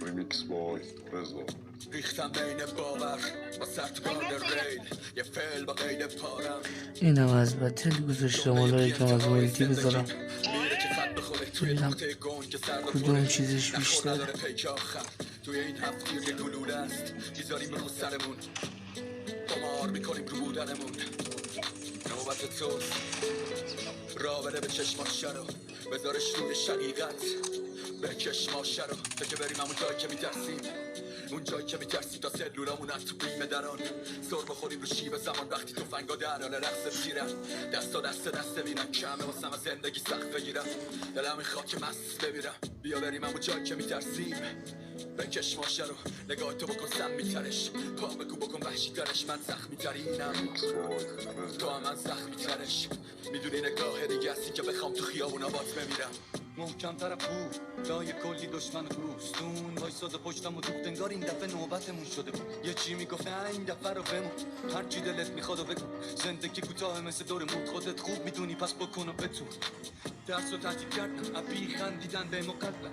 Remix by Reza. ریختم بین باور با سرطگان ریل یه فعل با قید پارم اینم از بتل گذاشتم حالا یکم از مولتی بذارم میره که خط بخوره توی ببینم نقطه گنج سر کدوم چیزش بیشتره. نداره پیک آخر توی این هفت یه گلوله است میذاریم رو سرمون قمار میکنیم رو بودنمون نوبت توست را بره به چشماشه رو بذارش روی شقیقت بکش ماشه رو تا که بریم همون جایی که میترسیم اون جایی که میترسیم تا سلولامون از تو بیمه دران سر بخوریم رو شیب زمان وقتی توفنگا در حال رقص تیرم دست میرم کمه واسم از زندگی سخت بگیرم دلم میخواد که مست بمیرم بیا بریم همون جایی که میترسیم بکش ماشه رو نگاه تو بکن سم میترش پا بگو بکن وحشی ترش من زخمی ترینم تو هم من زخمی ترش میدونی نگاه دیگه هستی که بخوام تو خیابونا بات بمیرم محکم طرف بود جای کلی دشمن و دوستون وایساده پشتم و دوخت انگار این دفعه نوبتمون شده بود یه چی میگفت نه این دفعه رو بمون هر چی دلت میخواد و بگو زندگی کوتاه مثل دورمون خودت خوب میدونی پس بکن و بتون درس رو تعطیل کردم ابی خندیدن به مقدم